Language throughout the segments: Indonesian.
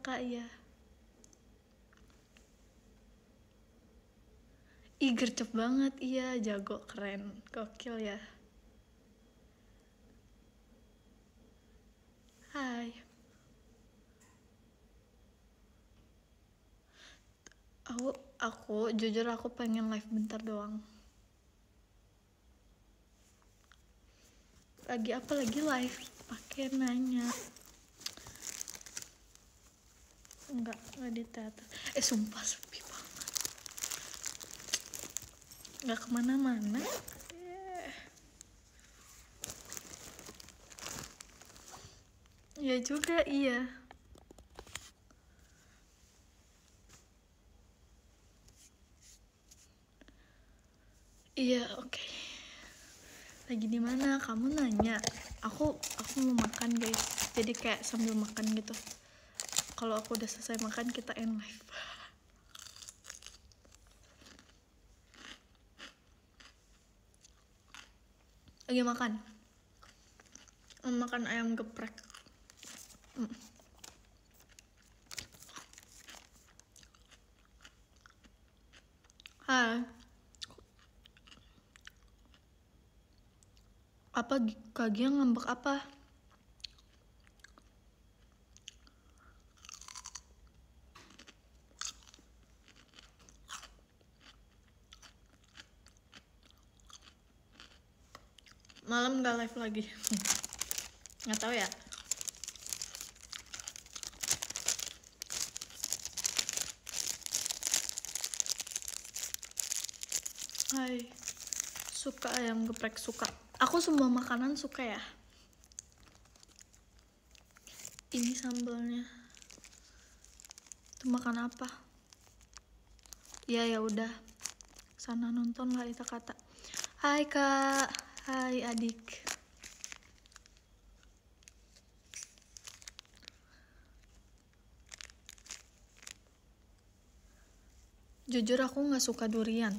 Kak, iya. Ih, gercep banget, iya, jago, keren, gokil ya. Hai. Aku jujur aku pengen live bentar doang. Lagi apa lagi live? Pakai nanya. Enggak di teater. Sumpah sepi banget. Enggak kemana-mana. Ya juga, iya. Iya, oke. Lagi di mana? Kamu nanya. Aku mau makan, guys. Jadi kayak sambil makan gitu. Kalau aku udah selesai makan, kita end live. Lagi makan. Makan ayam geprek. Hai. Apa Kak Gia ngambek apa? Malam gak live lagi. Nggak tahu ya. Hai. Suka ayam geprek, suka. Aku semua makanan suka ya. Ini sambalnya. Itu makan apa? Ya udah. Sana nonton lah itu kata. Hai Kak. Hai adik. Jujur aku nggak suka durian.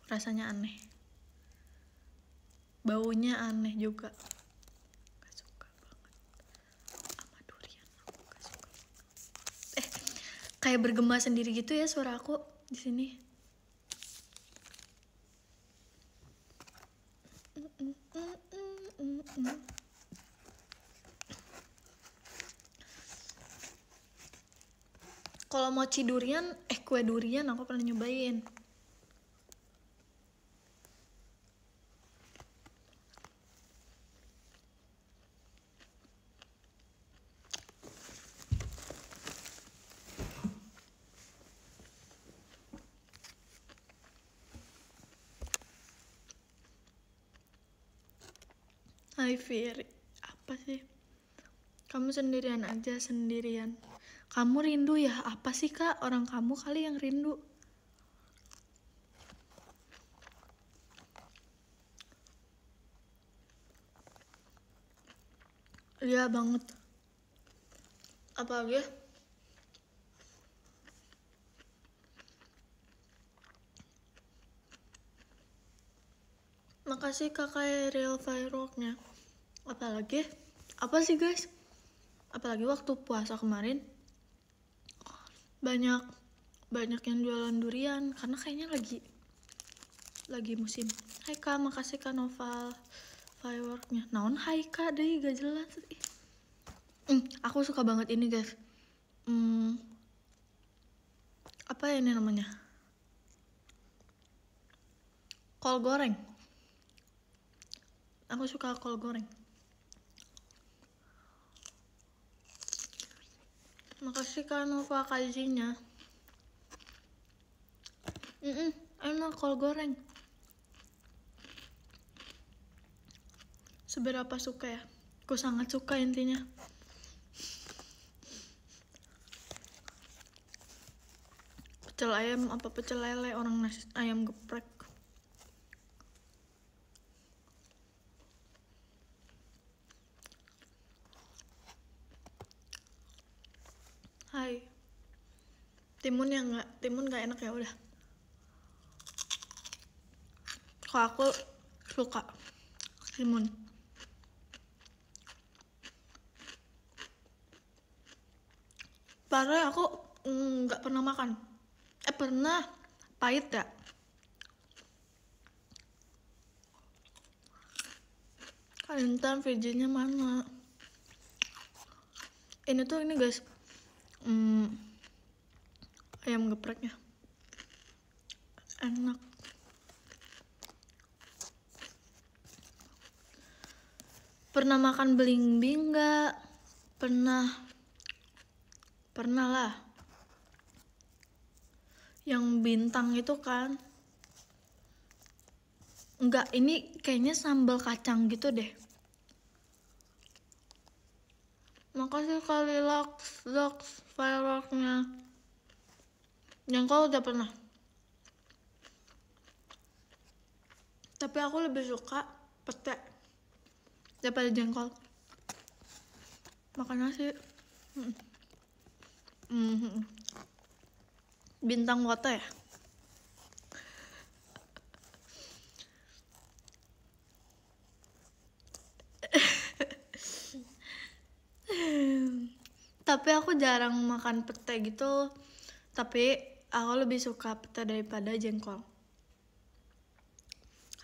Rasanya aneh. Baunya aneh juga. Gak suka banget sama durian. Aku gak suka. Kayak bergema sendiri gitu ya suara aku di sini. Kalau mochi durian, kue durian aku pernah nyobain. Hai Firi, apa sih? Kamu sendirian aja, sendirian. Kamu rindu ya? Apa sih Kak? Orang kamu kali yang rindu. Iya banget. Apalagi? Makasih kakak real fireworknya. Apalagi? Apa sih guys? Apalagi waktu puasa kemarin banyak yang jualan durian karena kayaknya lagi musim. Hai Kak, makasih Kak Noval fireworknya. Naon hai Kak, deh gak jelas. Aku suka banget ini guys. Apa ya ini namanya? Kol goreng. Aku suka kol goreng. Makasih Kak Nova kajinya. Enak kol goreng. Seberapa suka ya? Aku sangat suka intinya. Pecel ayam apa pecel lele, orang nasi ayam geprek. Hai. Timun gak enak ya udah. Kalau aku suka timun. Padahal aku nggak pernah makan. Pernah pahit ya. Kalian videonya mana? Ini guys, ayam gepreknya enak. Pernah makan belimbing nggak? Pernah lah. Yang bintang itu kan? Enggak, ini kayaknya sambal kacang gitu deh. Makasih kali Lux fireworknya. Jengkol udah pernah. Tapi aku lebih suka pete daripada jengkol. Makan nasi. Bintang foto ya. Tapi aku jarang makan pete gitu. Tapi aku lebih suka pete daripada jengkol.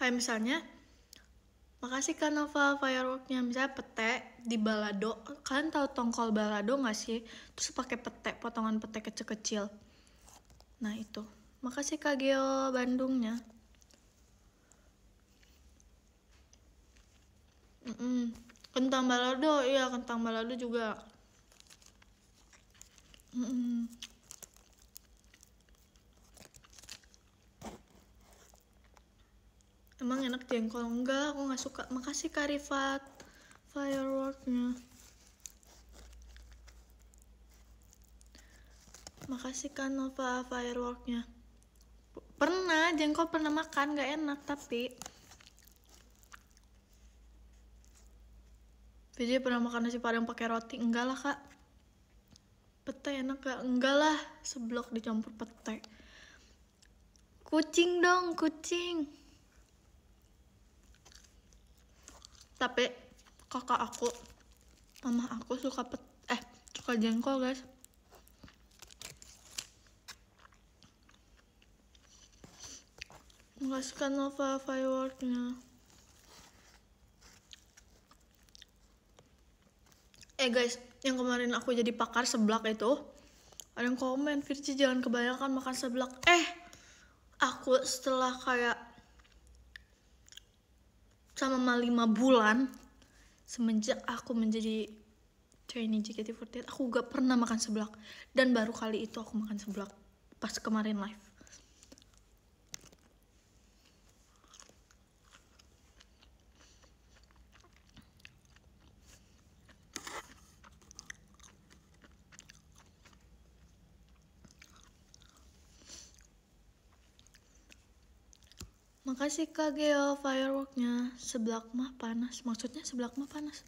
Kayak misalnya, makasih Kak Nova fireworknya. Misalnya pete di balado. Kalian tahu tongkol balado nggak sih? Terus pakai pete, potongan pete kecil-kecil. Nah itu. Makasih Kak Geo Bandungnya. Kentang balado, iya kentang balado juga. Emang enak jengkol? Enggak, aku nggak suka. Makasih Kak Rifat fireworknya. Makasih Kak Nova fireworknya. Pernah, jengkol pernah makan, nggak enak tapi. Jadi pernah makan nasi padang pakai roti? Enggak lah Kak. Pete enak gak? Enggak lah, seblak dicampur pete. Kucing dong, kucing. Tapi kakak aku, mama aku suka suka jengkol guys. Makasih Kak Nova fireworknya. Guys, yang kemarin aku jadi pakar seblak itu, ada yang komen, Virci jangan kebanyakan makan seblak. Aku setelah kayak selama 5 bulan semenjak aku menjadi trainee JKT48, aku gak pernah makan seblak. Dan baru kali itu aku makan seblak pas kemarin live. Makasih Kak Geo fireworknya. Seblak mah panas. Maksudnya seblak mah panas.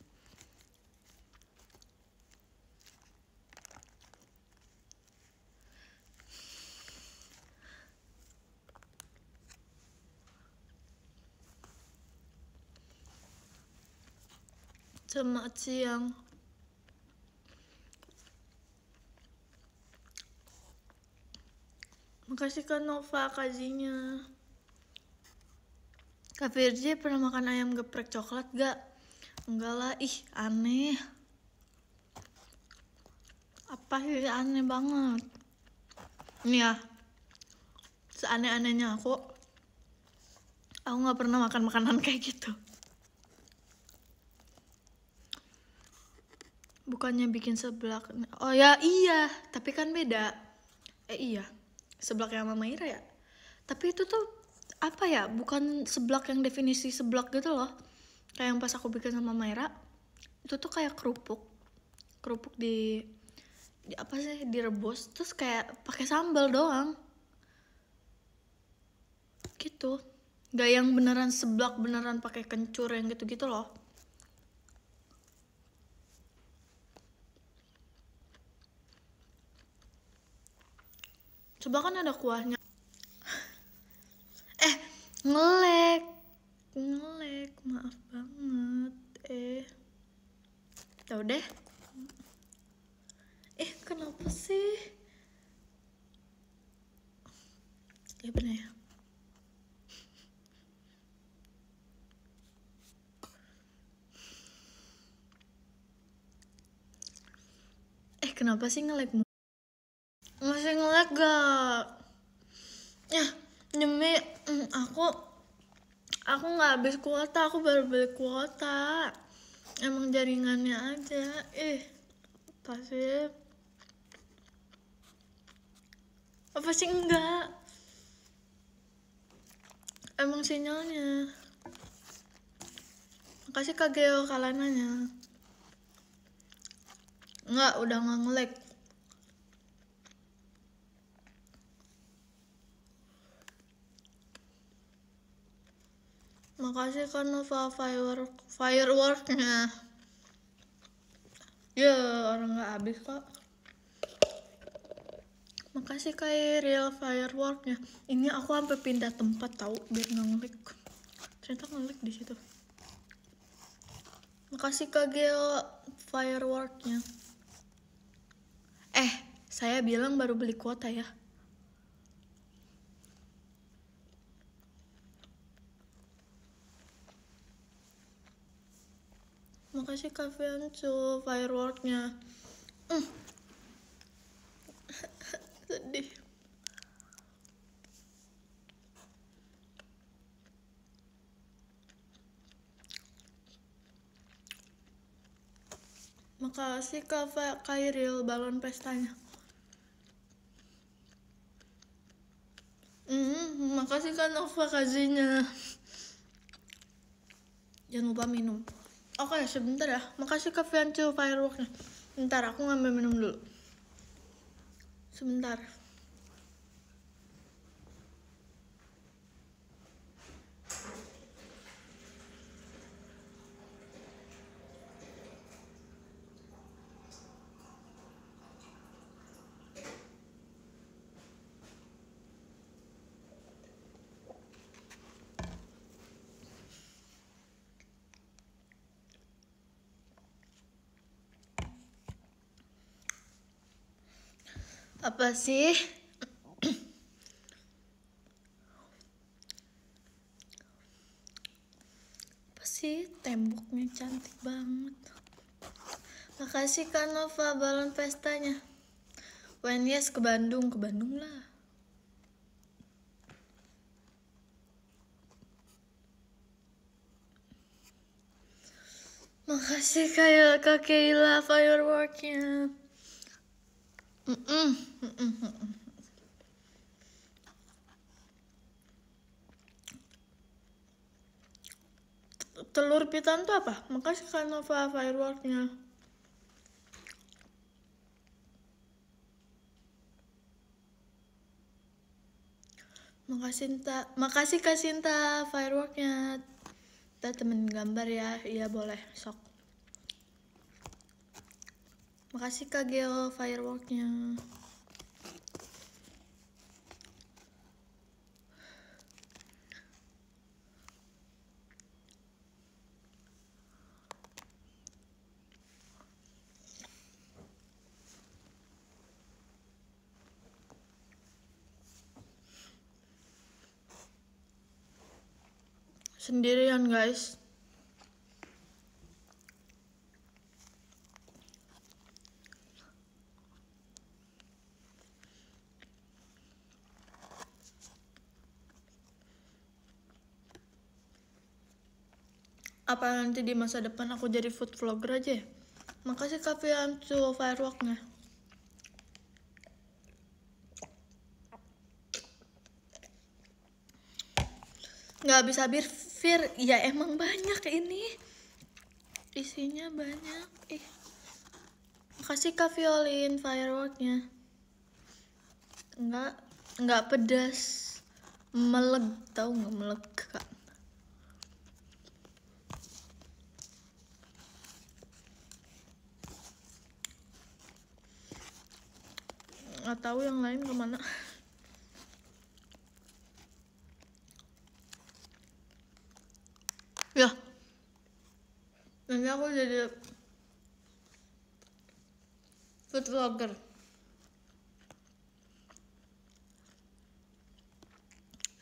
Selamat siang. Makasih Kak Nova kazinya. Kak Virji pernah makan ayam geprek coklat gak? Enggak lah, ih aneh. Apa sih aneh banget. Ini ya, seaneh-anehnya aku gak pernah makan makanan kayak gitu. Bukannya bikin seblak. Oh ya iya, tapi kan beda. Iya, seblak yang Mama Ira ya. Tapi itu tuh apa ya, bukan seblak yang definisi seblak gitu loh. Kayak yang pas aku bikin sama Mama Ira, itu tuh kayak kerupuk di apa sih, direbus terus kayak pakai sambal doang gitu. Gak yang beneran seblak beneran pakai kencur yang gitu-gitu loh. Coba kan ada kuahnya. Ngelek, maaf banget. Ya udah. Kenapa sih? Ya bener ya. Kenapa sih nge-lag? Masih nge-lag gak? Ya demi aku nggak habis kuota, aku baru beli kuota. Emang jaringannya aja. Apa sih enggak? Emang sinyalnya. Makasih Kak Geo kalananya. Enggak, udah nggak nge-lag. Makasih Kak Nova fireworknya. Ya orang nggak habis kok. Makasih Kak Real fireworknya. Ini aku sampai pindah tempat tahu biar nggak nge-lag. Ternyata nge-lag di situ. Makasih Kak Geo fireworknya. Saya bilang baru beli kuota ya. Makasih Kak Fiancu fireworknya. Sedih. Makasih Kak Kairil balon pestanya. Makasih Kak Nova kazinya. Jangan lupa minum. Oke, sebentar ya. Makasih Kak Fiancu fireworknya. Bentar, aku ngambil minum dulu. Sebentar. Apa sih? Apa sih? Temboknya cantik banget. Makasih Kak Nova balon pestanya. When yes ke Bandung lah. Makasih Kak Keila fireworknya. Telur pitan tuh apa? Makasih Kak Nova fireworknya. Makasih Kak Sinta fireworknya. Kita temen gambar ya. Iya boleh, sok. Makasih Kak Geo fireworknya. Sendirian guys. Apa nanti di masa depan aku jadi food vlogger aja ya? Makasih Kak Fiancu fireworknya. Nggak habis-habis Fir. Ya emang banyak ini. Isinya banyak. Makasih Kak Violin fireworknya. Nggak pedas. Meleg, tahu nggak meleg Kak? Nggak tahu yang lain kemana. Ya, nanti aku jadi food vlogger.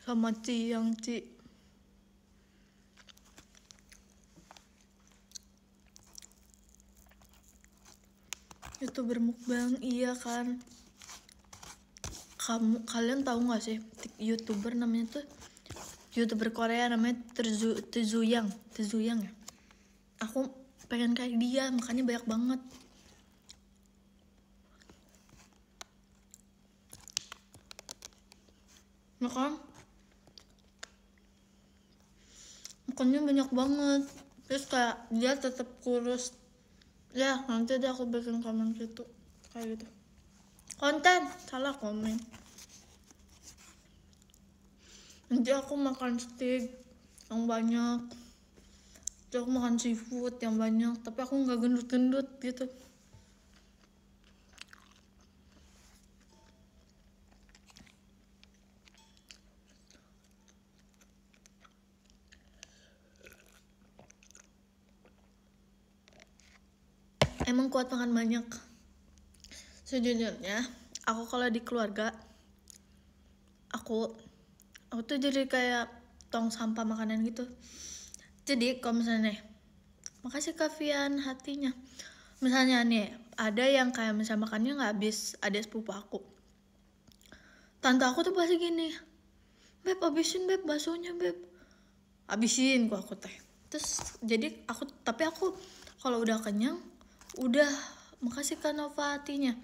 sama Ciang Ci. YouTuber mukbang, iya kan. Kalian tahu nggak sih YouTuber namanya tuh, YouTuber Korea namanya Tezuyang ya. Aku pengen kayak dia, makanya banyak banget. Makannya banyak banget, terus kayak dia tetap kurus. Ya nanti deh aku bikin komen gitu, kayak gitu. Konten, salah komen. Nanti aku makan steak yang banyak, terus aku makan seafood yang banyak, tapi aku nggak gendut-gendut gitu. Emang kuat makan banyak. Sejujurnya aku kalau di keluarga aku tuh jadi kayak tong sampah makanan gitu. Jadi kalau misalnya nih, makasih Kavian hatinya, misalnya nih ada yang kayak misalnya makannya nggak habis, ada sepupu aku, tante aku tuh pasti gini, beb habisin beb baksonya beb, habisin aku teh. Terus jadi tapi aku kalau udah kenyang, udah makasih Kak Nova hatinya,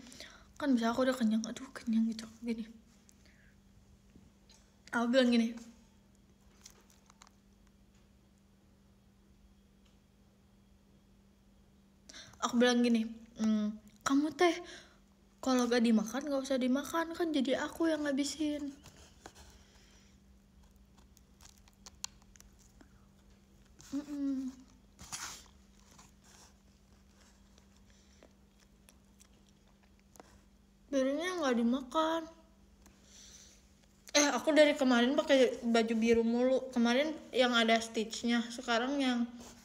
kan bisa aku udah kenyang, aduh kenyang gitu gini, aku bilang gini, kamu teh kalau gak dimakan gak usah dimakan, kan jadi aku yang ngabisin. Birunya nggak dimakan. Aku dari kemarin pakai baju biru mulu. Kemarin yang ada stitchnya, sekarang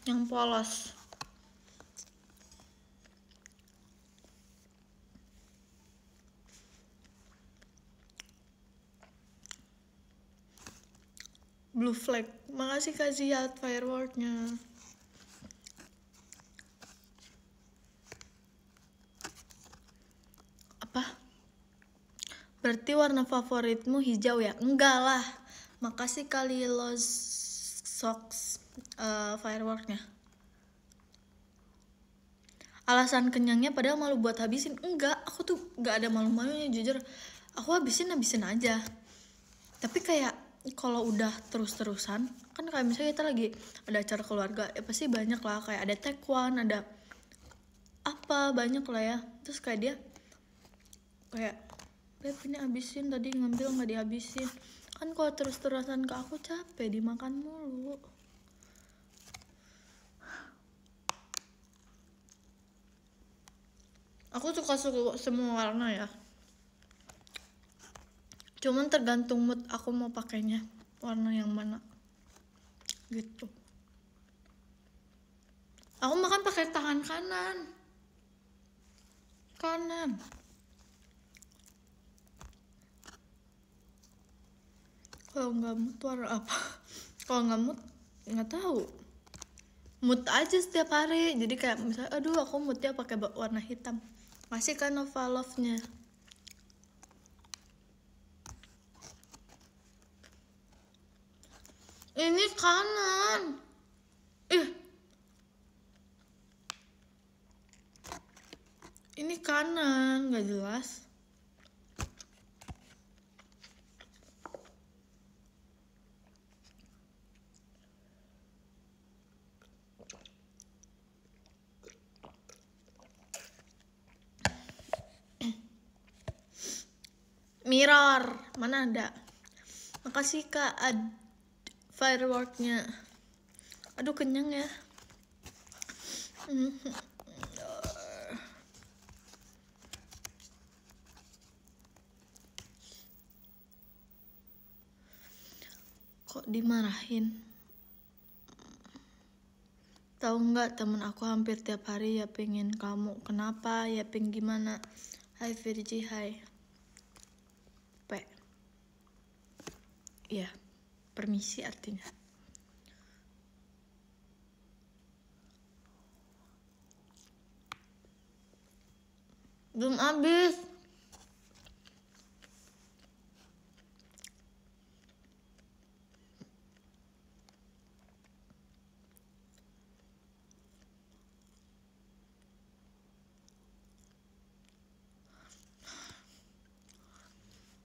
yang polos. Blue flag. Makasih Kak Ziad fireworknya. Apa? Berarti warna favoritmu hijau ya? Enggak lah. Makasih kali Los Socks fireworknya. Alasan kenyangnya padahal malu buat habisin. Enggak, aku tuh gak ada malu-malunya, jujur. Aku habisin aja. Tapi kayak kalau udah terus-terusan, kan kayak misalnya kita lagi ada acara keluarga, ya pasti banyak lah, kayak ada taekwondo, ada apa, banyak lah ya. Terus kayak dia kayak, beb ini habisin, tadi ngambil nggak dihabisin. Kan kalau terus-terusan ke aku capek dimakan mulu. Aku suka semua warna ya, cuman tergantung mood aku mau pakainya warna yang mana gitu. Aku makan pakai tangan kanan. Kalau nggak mood warna apa? Kalau nggak mood nggak tahu, mood aja setiap hari. Jadi kayak misalnya aduh aku moodnya pakai warna hitam, masih kan Nova Love-nya. Ini kanan. Ini kanan, nggak jelas. Mirror, mana ada? Makasih Kak fireworknya. Aduh kenyang ya. Kok dimarahin? Tahu nggak, temen aku hampir tiap hari ya pengen kamu. Kenapa? Ya pengen gimana? Hai Virgi, hai P. Iya. Permisi artinya. Belum habis.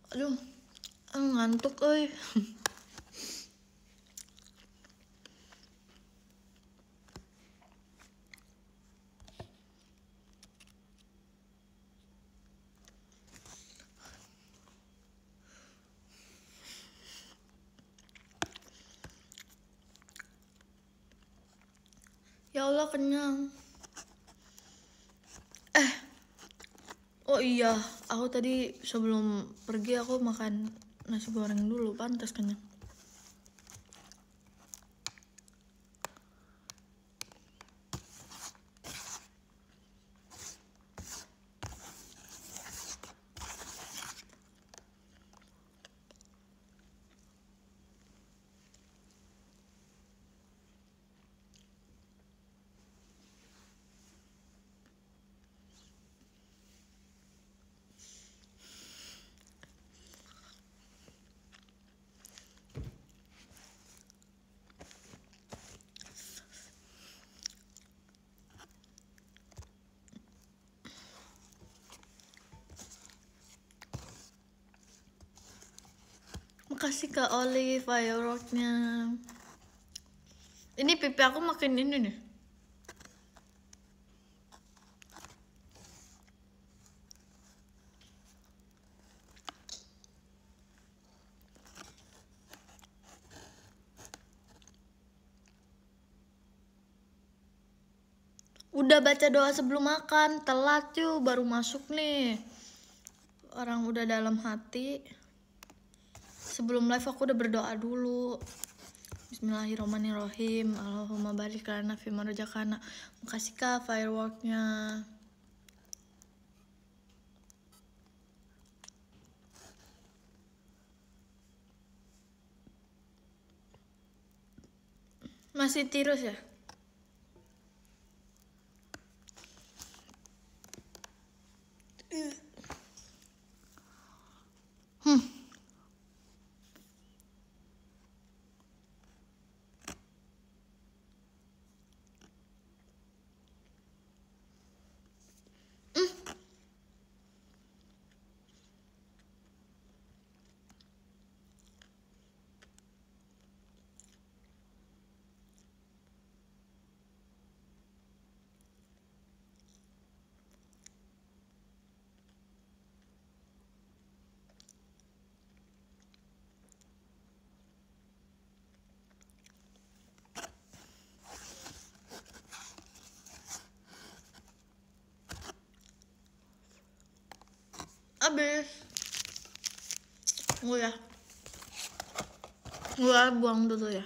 Aduh, ngantuk euy. Ya Allah, kenyang. Oh iya, aku tadi sebelum pergi aku makan nasi goreng dulu, pantas kenyang. Makasih Kak Oli fireworknya. Ini pipi aku makin ini nih. Udah baca doa sebelum makan, telat yuk, baru masuk nih. Orang udah dalam hati. Sebelum live aku udah berdoa dulu. Bismillahirrahmanirrahim. Allahumma barik lana fima razaqtana. Makasih Kak fireworknya. Masih tirus ya? Abis. Tunggu ya. Gue buang dulu ya.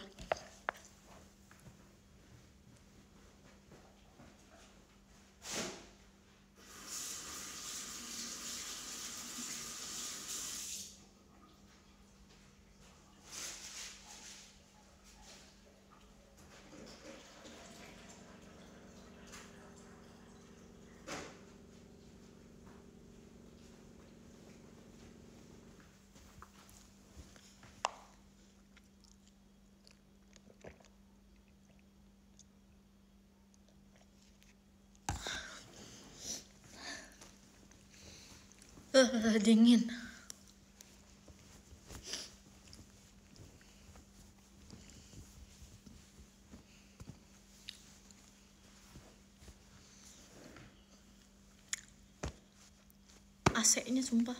Dingin. AC-nya sumpah.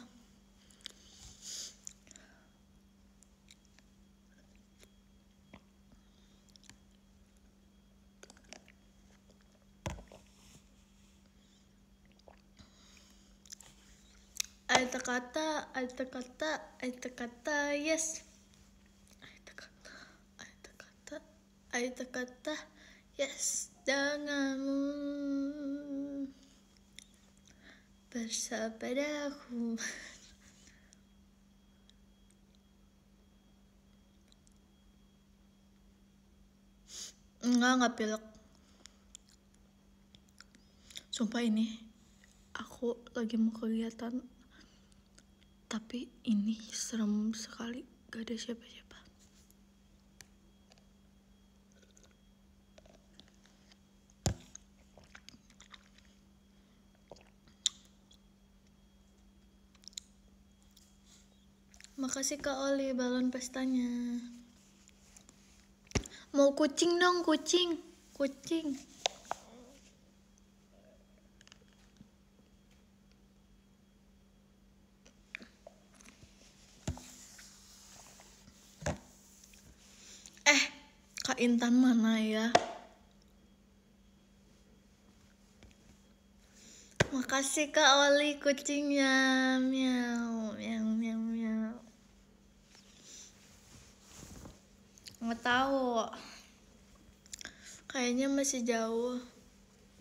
Aita kata, yes. Aita kata, yes. Denganmu bersabdaku. Enggak pilek. Sumpah ini aku lagi mau kegiatan, tapi ini serem sekali, gak ada siapa-siapa. Makasih Kak Oli balon pestanya. Mau kucing dong, kucing. Kak Intan mana ya? Makasih Kak Oli kucingnya. Miau, miau, miau, miau. Nggak tahu. Kayaknya masih jauh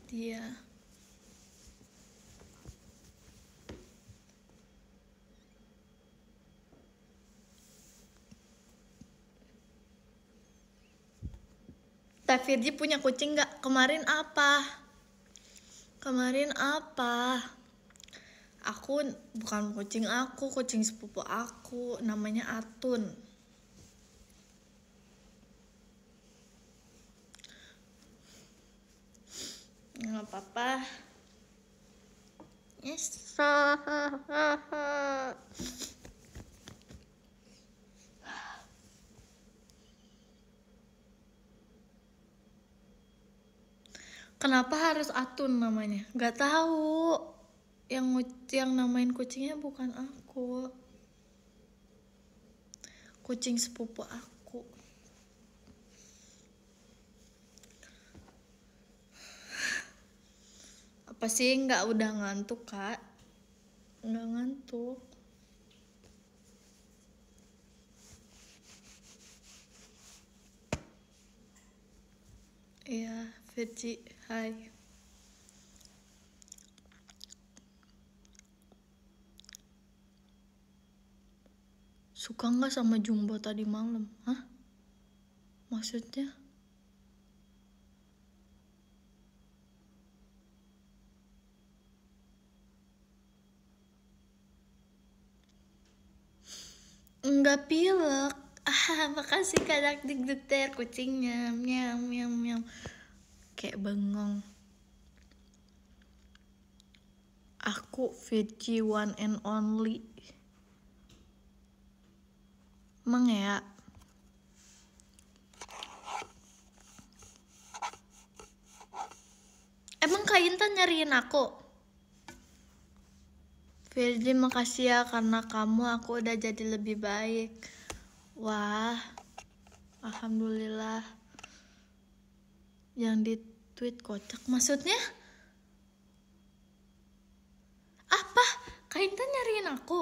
dia. Tafirji punya kucing nggak? Kemarin apa? Aku bukan kucing aku, kucing sepupu aku, namanya Atun. Nggak apa-apa. Yes. Kenapa harus Atun namanya? Gak tahu. Yang namain kucingnya bukan aku. Kucing sepupu aku. Apa sih nggak udah ngantuk Kak? Nggak ngantuk. Iya, Virgi, hai. Suka nggak sama Jumbo tadi malam? Hah? Maksudnya? Enggak pilek. Makasih Kak Dikdukter kucingnya. Miau, miau, miau. Kayak bengong. Aku Virgi one and only. Emang ya? Emang Kak Intan nyariin aku? Virgi makasih ya, karena kamu aku udah jadi lebih baik. Wah, alhamdulillah. Yang di tweet kocak maksudnya? Apa? Kak Intan nyariin aku?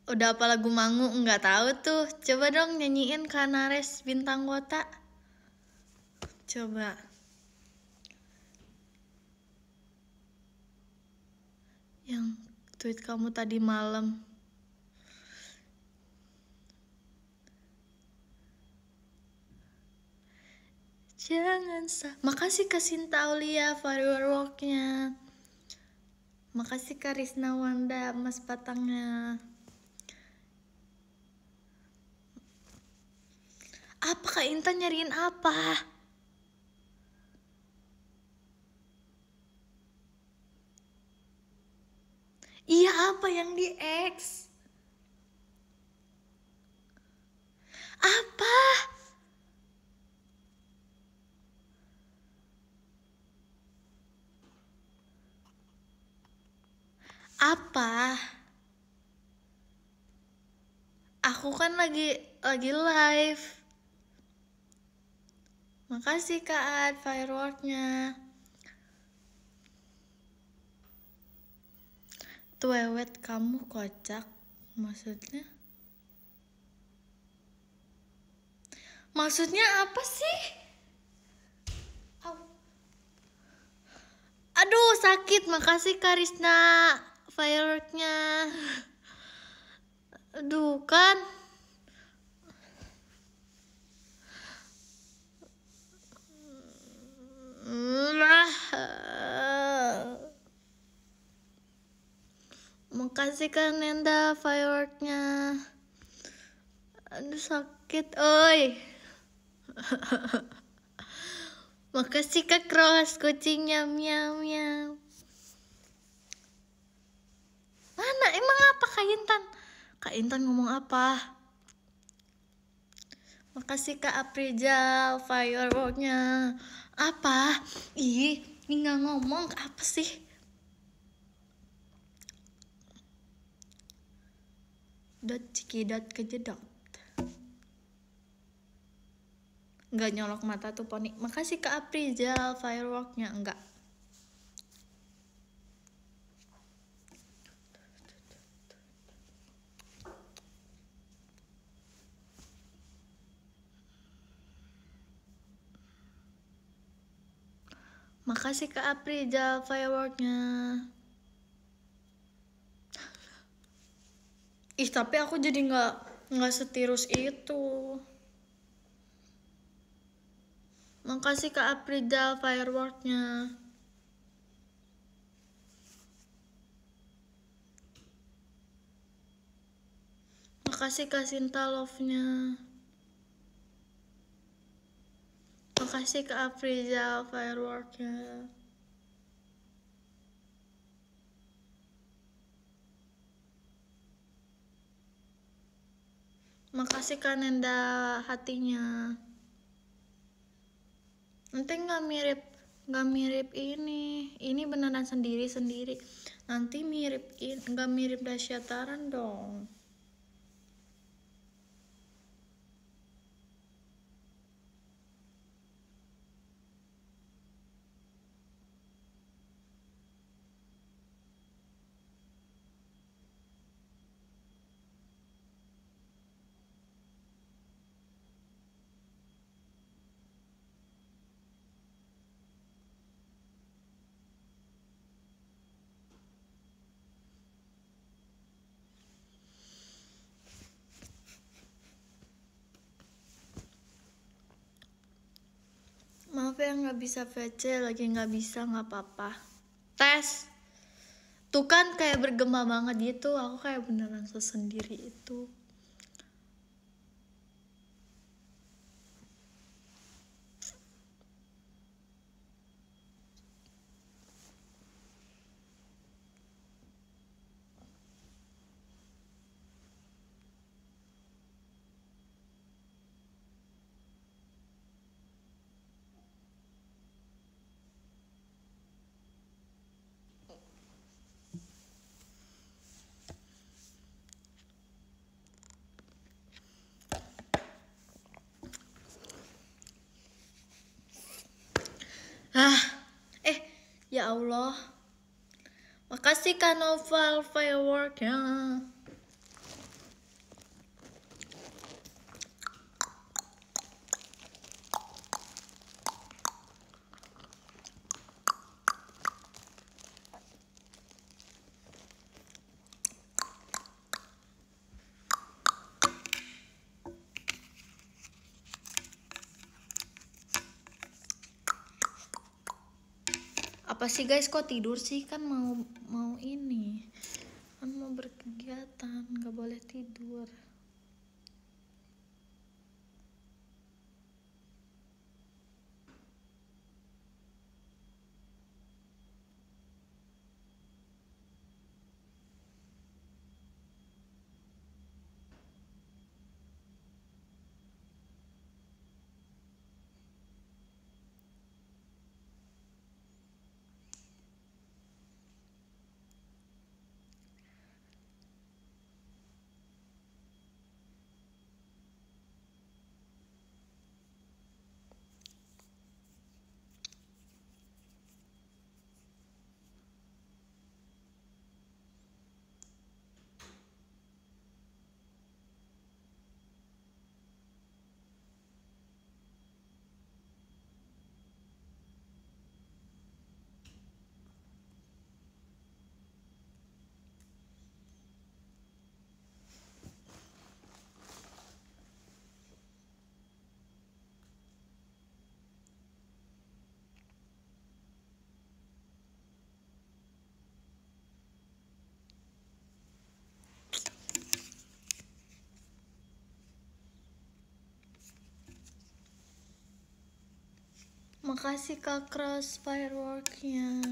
Udah apa lagu Mangu? Nggak tahu tuh. Coba dong nyanyiin Kanares Bintang Kota. Coba. Yang tweet kamu tadi malam. Jangan Makasih Kak Sinta Aulia fireworknya. Makasih Kak Risna Wanda emas patangnya. Apa Kak Intan nyariin apa? Iya, apa yang di X? Apa? Apa? Aku kan lagi live. Makasih Kak Ad fireworknya. Tuwewet kamu kocak. Maksudnya? Maksudnya apa sih? Aduh sakit. Makasih Kak Risna fireworknya. Aduh kan. Makasih kan Nenda fireworknya. Aduh sakit, oi. Makasih Kak Cross kucingnya, miau miau. Mana emang apa Kak Intan? Kak Intan ngomong apa? Makasih Kak Aprijal fireworknya. Apa? Ih, ini nggak ngomong apa sih? Dot cikidot kejedot. Nggak nyolok mata tuh poni. Makasih Kak Aprijal fireworknya. Enggak. Makasih Kak Aprijal fireworknya. Ih tapi aku jadi nggak setirus itu. Makasih Kak Aprijal fireworknya. Makasih Kak Sinta love-nya. Makasih Kak Aprijal fireworknya. Makasih Kak Nenda hatinya. Nanti nggak mirip ini beneran sendiri. Nanti nggak mirip dasyataran dong. Maaf ya nggak bisa VC, lagi nggak bisa, nggak apa-apa. Tes. Tuh kan kayak bergema banget gitu, aku kayak beneran sesendiri itu. Ya Allah. Makasih Kak Noval fireworknya. Apa sih guys, kok tidur sih? Kan mau ini, kan mau berkegiatan, nggak boleh tidur. Makasih Kak Cross fireworknya.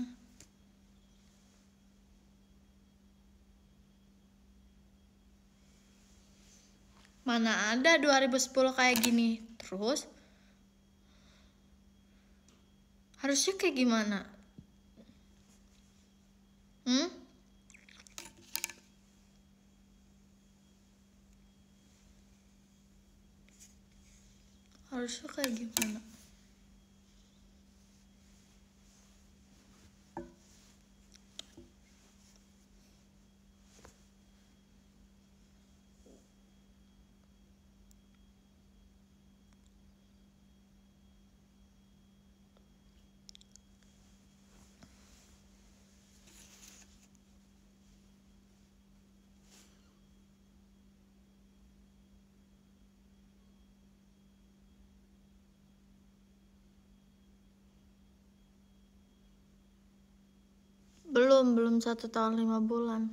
Mana ada 2010 kayak gini. Terus harusnya kayak gimana? Harusnya kayak gimana? Belum 1 tahun 5 bulan.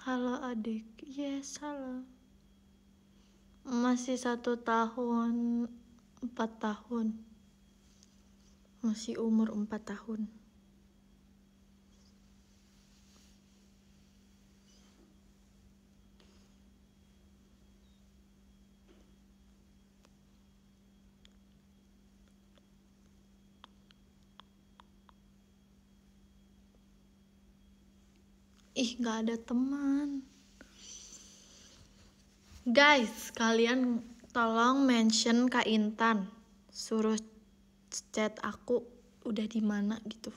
Halo adik, yes halo. Masih 1 tahun 4 tahun. Masih umur 4 tahun. Ih, gak ada teman. Guys, kalian tolong mention Kak Intan. Suruh chat aku udah di mana gitu.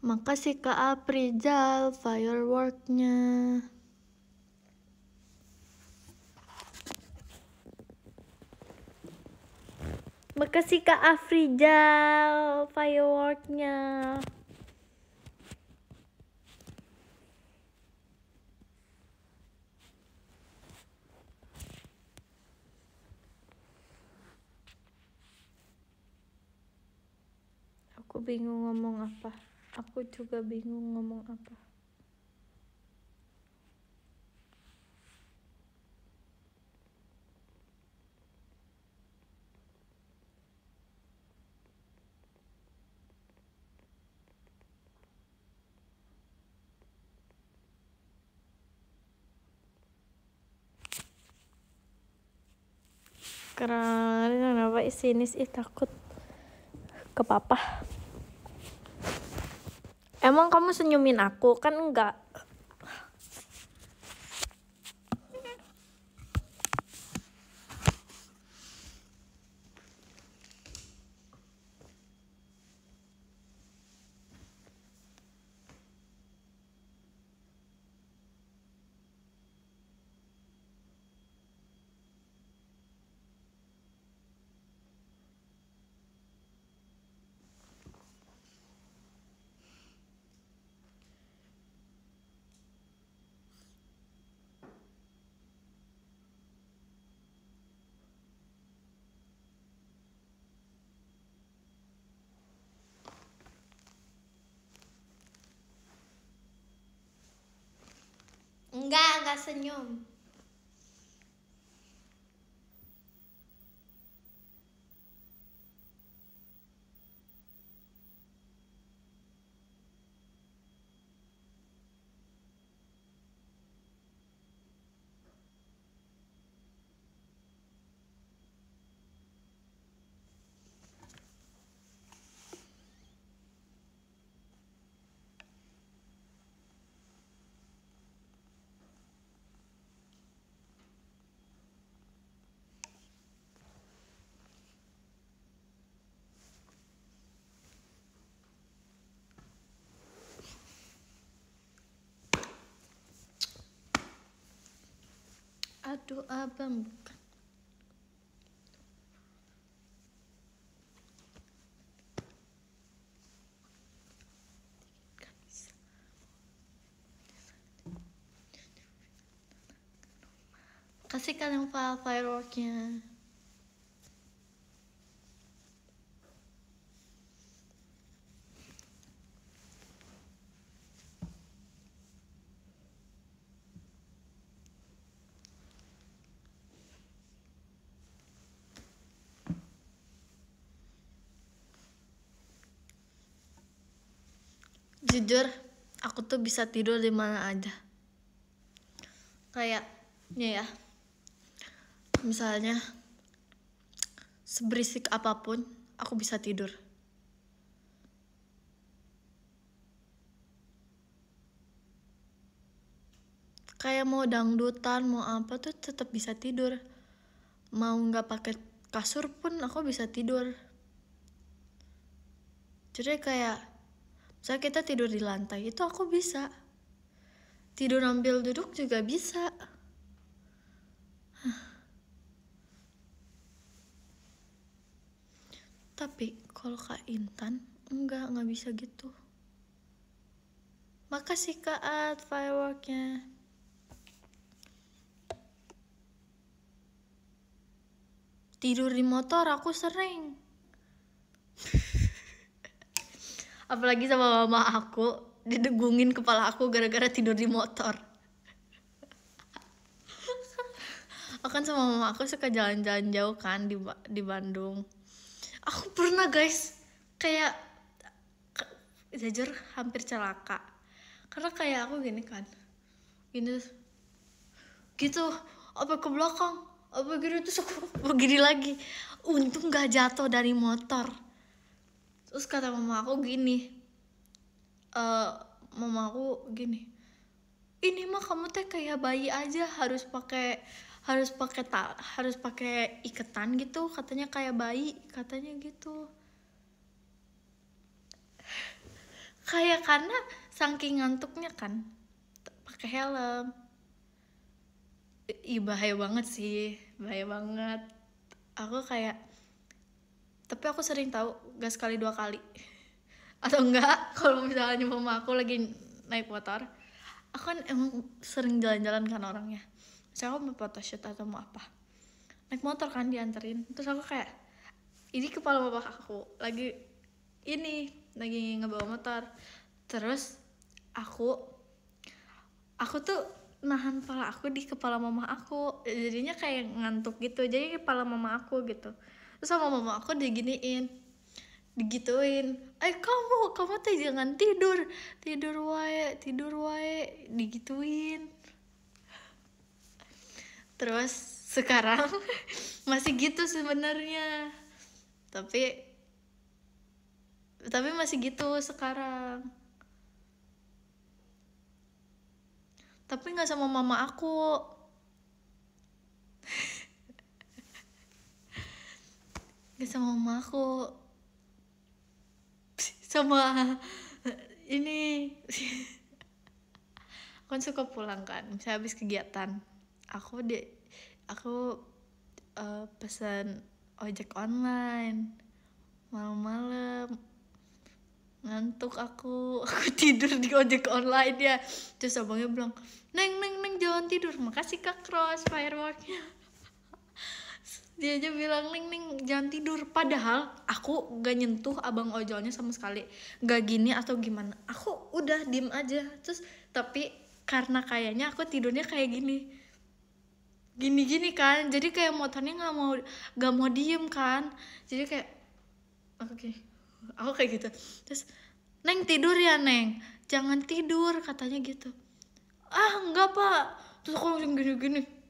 Makasih Kak Aprijal fireworknya. Makasih Kak Afrijal fireworknya. Aku bingung ngomong apa. Aku juga bingung ngomong apa. Karena kenapa sinis takut ke papa. Emang kamu senyumin aku? Kan enggak. Enggak senyum. Aduh abang bukan. Kasihkan yang file fireworknya. Jujur, aku tuh bisa tidur di mana aja. Kayaknya ya, misalnya seberisik apapun, aku bisa tidur. Kayak mau dangdutan, mau apa tuh tetap bisa tidur. Mau nggak pakai kasur pun aku bisa tidur. Jadi kayak misalnya kita tidur di lantai, itu aku bisa. Tidur sambil duduk juga bisa. Tapi kalau Kak Intan nggak bisa gitu. Makasih Kak Ad fireworknya. Tidur di motor aku sering. Apalagi sama mama aku, didegungin kepala aku gara-gara tidur di motor. Aku kan sama mama aku suka jalan-jalan jauh kan di Bandung. Aku pernah guys, kayak jujur hampir celaka. Karena kayak aku gini kan, gini gitu, apa ke belakang, apa gitu, terus aku begini lagi. Untung gak jatuh dari motor. Terus kata mama aku gini, ini mah kamu teh kayak bayi aja, harus pakai iketan gitu, katanya kayak bayi, katanya gitu. Kayak karena saking ngantuknya kan, pakai helm. Ih bahaya banget sih, bahaya banget. Aku kayak, tapi aku sering tahu gas sekali 2 kali. Atau enggak, kalau misalnya mama aku lagi naik motor, aku kan emang sering jalan-jalan kan orangnya. Misalnya aku mau photoshoot atau mau apa, naik motor kan dianterin, terus aku kayak, ini kepala bapak aku lagi ngebawa motor, terus aku tuh nahan kepala aku di kepala mama aku, jadinya kayak ngantuk gitu, jadi kepala mama aku gitu. Terus sama mama aku digituin, kamu teh jangan tidur wae, digituin. Terus sekarang masih gitu sebenarnya, tapi masih gitu sekarang, tapi nggak sama mama aku. Nggak sama mama aku, sama ini. Aku kan suka pulang kan, misalnya habis kegiatan, aku pesan ojek online malam-malam, ngantuk aku tidur di ojek online ya. Terus abangnya bilang, neng jangan tidur. Makasih Kak Cross fireworknya. Dia aja bilang, neng jangan tidur, padahal aku gak nyentuh abang ojolnya sama sekali, gak gini atau gimana, aku udah diem aja. Terus tapi karena kayaknya aku tidurnya kayak gini kan, jadi kayak motornya gak mau diem kan, jadi kayak aku kayak gitu. Terus, neng tidur ya neng, jangan tidur katanya gitu. Enggak pak. Terus aku langsung gini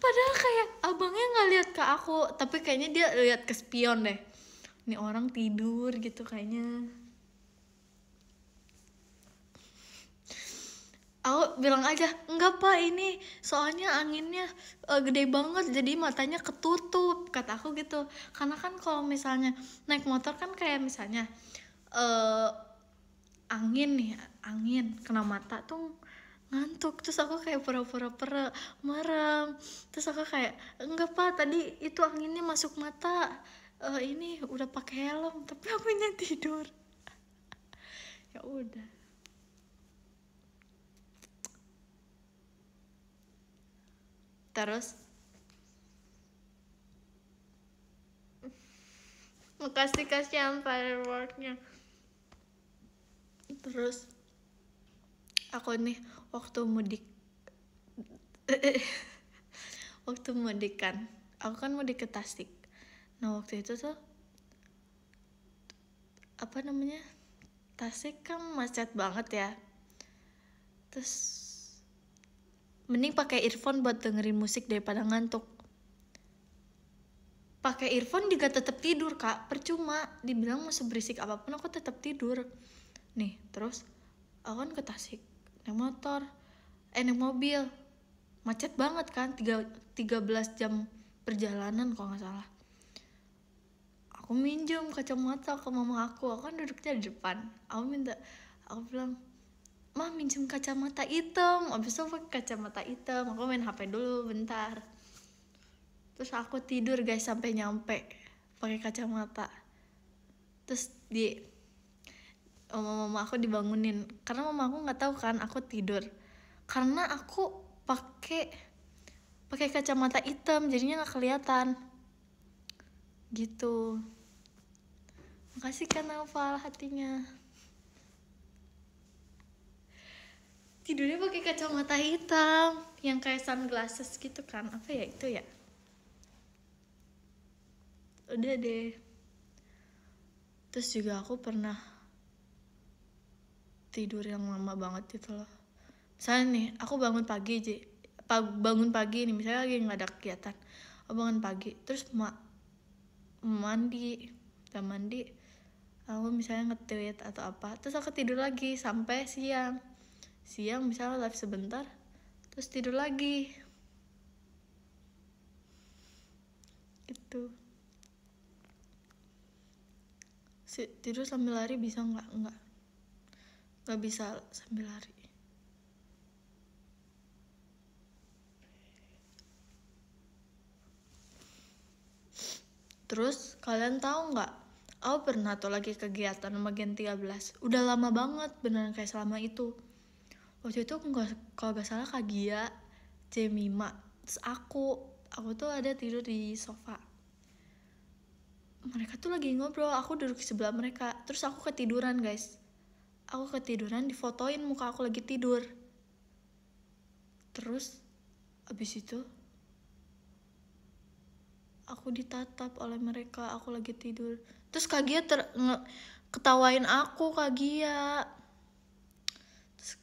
padahal kayak abangnya nggak lihat ke aku, tapi kayaknya dia lihat ke spion deh, ini orang tidur gitu kayaknya. Aku bilang aja, enggak pak, ini soalnya anginnya gede banget jadi matanya ketutup, kata aku gitu. Karena kan kalau misalnya naik motor kan kayak misalnya angin nih, angin kena mata tuh ngantuk. Terus aku kayak pura-pura merem, terus aku kayak enggak pak, tadi itu anginnya masuk mata, ini udah pakai helm, tapi aku tidur. Ya udah. Terus makasih kasihan fireworknya. Terus aku nih waktu mudik kan, aku kan mudik ke Tasik. Nah waktu itu tuh apa namanya, Tasik kan macet banget ya. Terus mending pakai earphone buat dengerin musik daripada ngantuk. Pakai earphone juga tetap tidur kak, percuma, dibilang mau seberisik apapun aku tetap tidur. Nih terus aku kan ke Tasik naik motor, naik mobil, macet banget kan, 13 jam perjalanan kalau nggak salah. Aku minjem kacamata ke mama aku kan duduknya di depan. Aku bilang, "Ma, minjem kacamata hitam." Abis itu pakai kacamata hitam, aku main HP dulu bentar. Terus aku tidur guys sampai nyampe pakai kacamata. Terus mama aku dibangunin karena mama aku nggak tahu kan aku tidur karena aku pakai kacamata hitam, jadinya nggak kelihatan gitu. Makasih kan Naufal hatinya. Tidurnya pakai kacamata hitam yang kayak sunglasses gitu kan, apa ya itu ya, udah deh. Terus juga aku pernah tidur yang lama banget gitu loh. Misalnya nih aku bangun pagi nih, misalnya lagi nggak ada kegiatan, aku bangun pagi terus mandi, aku misalnya nge-tweet atau apa, terus aku tidur lagi sampai siang misalnya live sebentar terus tidur lagi gitu. Tidur sambil lari bisa nggak bisa sambil lari. Terus kalian tahu nggak, aku pernah tuh lagi kegiatan bagian 13, udah lama banget beneran kayak selama itu. Waktu itu kalau nggak salah Kak Gia, Jemima, terus aku tuh ada tidur di sofa. Mereka tuh lagi ngobrol, aku duduk di sebelah mereka, terus aku ketiduran guys. Aku ketiduran, difotoin muka aku lagi tidur. Terus abis itu aku ditatap oleh mereka, aku lagi tidur. Terus Kak Gia ketawain aku, Kak Gia. Terus,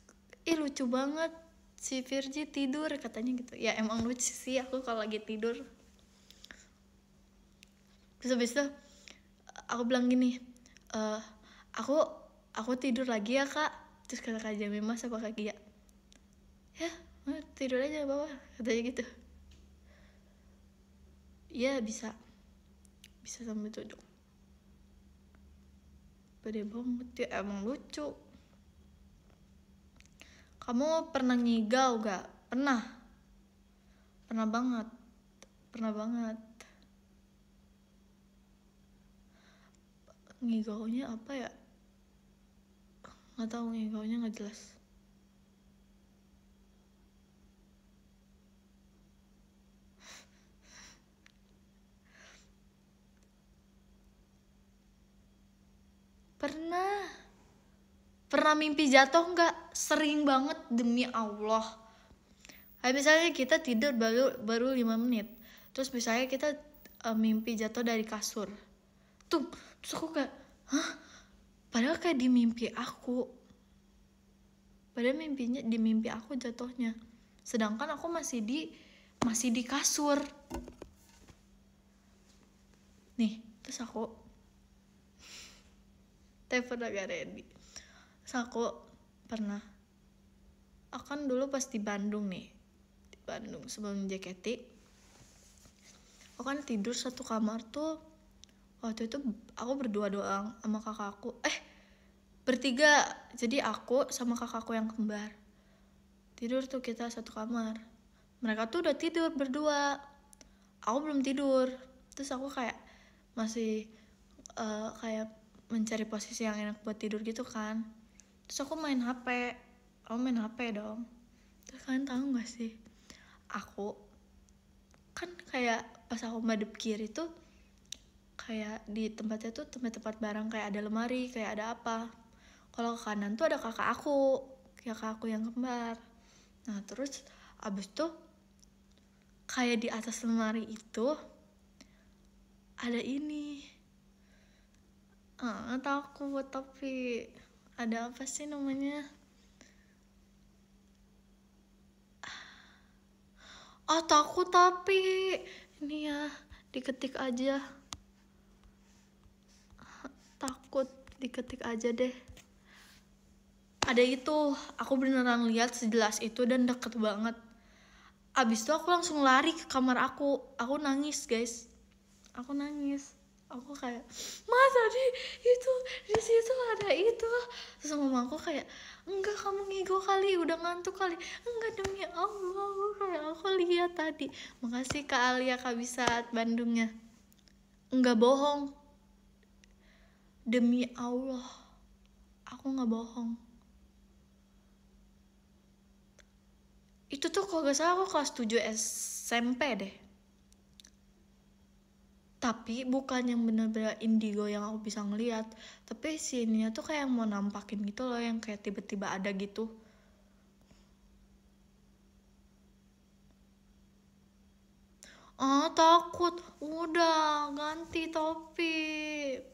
lucu banget si Virgi tidur katanya gitu. Ya emang lucu sih aku kalau lagi tidur. Terus abis itu aku bilang gini, aku tidur lagi ya kak. Terus kata Kak Jamima sama Kak Gia, ya tidur aja bawah, katanya gitu. Iya bisa sambil duduk. Pede banget ya, emang lucu. Kamu pernah ngigau gak? Pernah banget. Ngigaunya apa ya? Nggak tahu, ngigaunya nggak jelas. Pernah mimpi jatuh nggak? Sering banget demi Allah. Kayak misalnya kita tidur baru 5 menit, terus misalnya kita mimpi jatuh dari kasur. Terus aku kayak, hah? Padahal kayak di mimpi aku. Padahal di mimpi aku jatuhnya. Sedangkan aku masih di kasur. Nih, terus aku telepon agak ready. Terus aku pernah, akan dulu pas di Bandung sebelum JKT, aku kan tidur satu kamar tuh. Waktu itu aku berdua doang sama kakakku, bertiga. Jadi aku sama kakakku yang kembar tidur tuh, kita satu kamar. Mereka tuh udah tidur berdua, aku belum tidur. Terus aku kayak masih kayak mencari posisi yang enak buat tidur gitu kan. Terus aku main HP, dong. Terus kalian tahu nggak sih, aku kan kayak pas aku madep kiri tuh kayak di tempatnya tuh tempat barang, kayak ada lemari, kayak ada apa. Kalau ke kanan tuh ada kakak aku yang kembar. Nah terus abis tuh kayak di atas lemari itu ada ini, takut, tapi ada apa sih namanya, takut tapi ini ya, diketik aja, takut, diketik aja deh. Ada itu, aku beneran lihat sejelas itu dan deket banget. Abis itu aku langsung lari ke kamar aku nangis guys, aku nangis. Aku kayak, mas tadi itu di situ ada itu. Terus mama aku kayak, enggak, kamu ngigo kali, udah ngantuk kali. Enggak, demi Allah, aku lihat tadi. Makasih Kak Alia, Kak Bisat Bandungnya. Enggak bohong, demi Allah, aku nggak bohong. Itu tuh kalau gak salah aku kelas 7 SMP deh. Tapi bukan yang bener-bener indigo yang aku bisa ngeliat, tapi sininya tuh kayak mau nampakin gitu loh, yang kayak tiba-tiba ada gitu. Takut, udah ganti topik.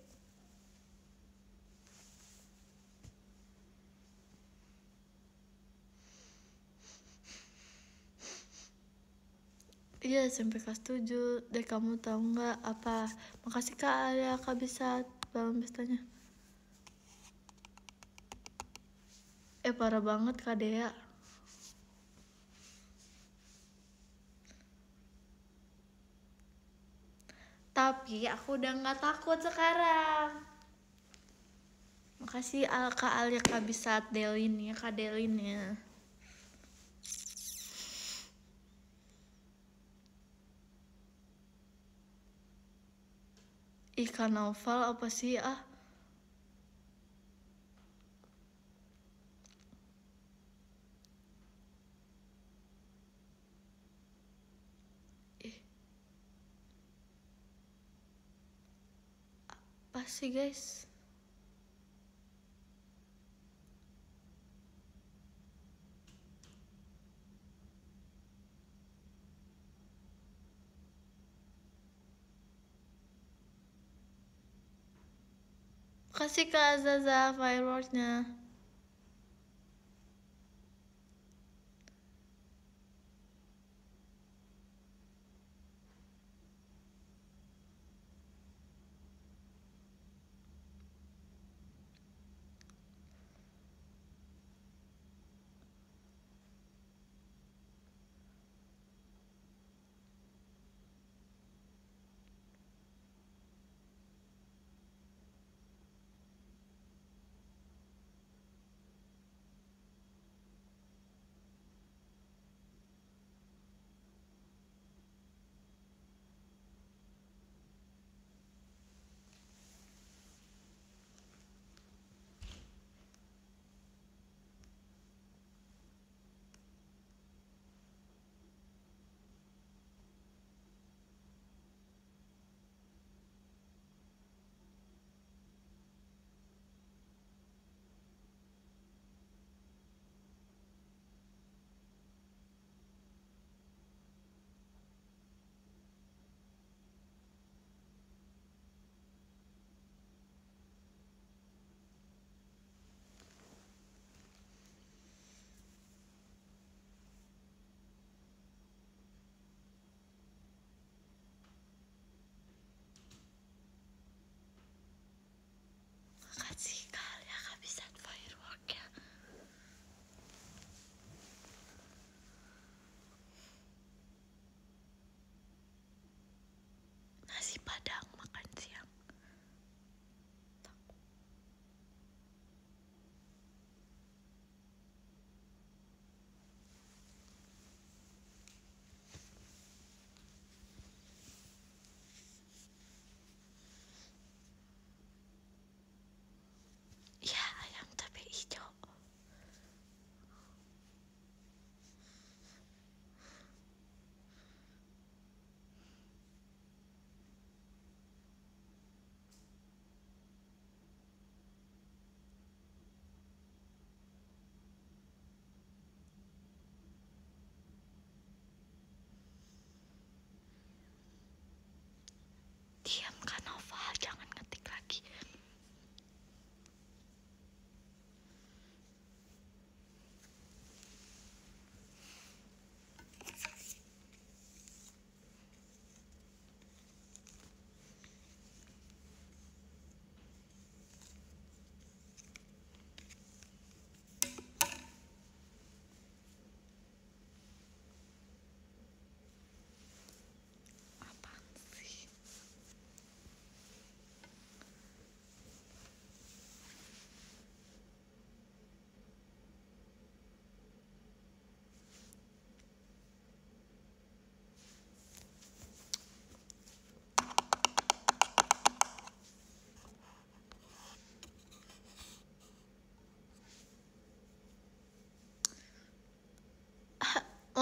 Iya, sampai kelas 7 deh. Kamu tahu nggak apa? Makasih Kak Alia, Kak bisa dalam pestanya. Parah banget Kak Dea. Tapi aku udah nggak takut sekarang. Makasih Kak Alia, Kak bisa Delin ya, Kak Delin ya. Ikan novel apa sih apa sih guys? Makasih Kak Zaza fireworksnya.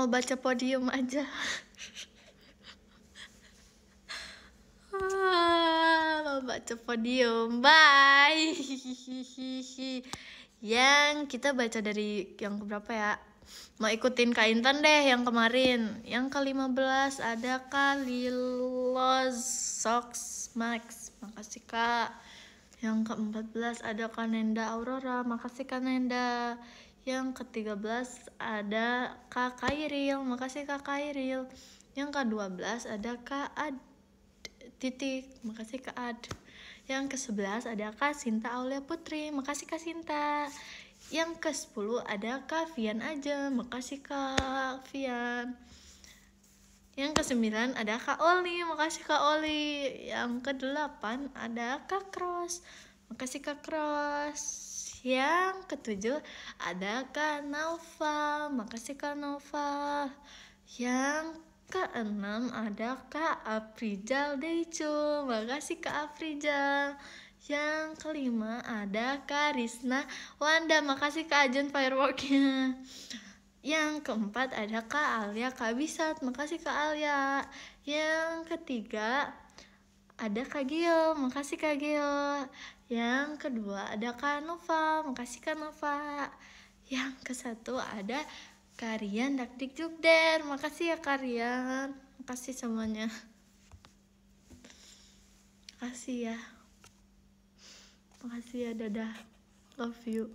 mau baca podium aja. Mau baca podium, bye. Yang kita baca dari yang keberapa ya? Mau ikutin Kak Intan deh yang kemarin. Yang ke-15 ada Kak Lilos Sox Max, makasih Kak. Yang ke-14 ada Kak Nenda Aurora, makasih Kak Nenda. Yang ke-13 ada Kak Kairil, makasih Kak Kairil. Yang ke-12 ada Kak Ad titik, makasih Kak Ad. Yang ke-11 ada Kak Sinta Aulia Putri, makasih Kak Sinta. Yang ke-10 ada Kak Vian aja, makasih Kak Vian. Yang ke-9 ada Kak Oli, makasih Kak Oli. Yang ke-8 ada Kak Cross, makasih Kak Cross. Yang ke-7 ada Kak Nova, makasih Kak Nova. Yang ke-6 ada Kak Afrizal Deicu, makasih Kak Afrizal. Yang ke-5 ada Kak Risna Wanda, makasih Kak Ajun fireworknya. Yang ke-4 ada Kak Alia Kabisat, makasih Kak Alia. Yang ke-3 ada Kak Gio, makasih Kak Gio. Yang kedua ada Kak Nova, makasih Kak Nova. Yang ke-1 ada Karian Dakdik Jukder, makasih ya Karian, makasih semuanya, makasih ya, dadah, love you.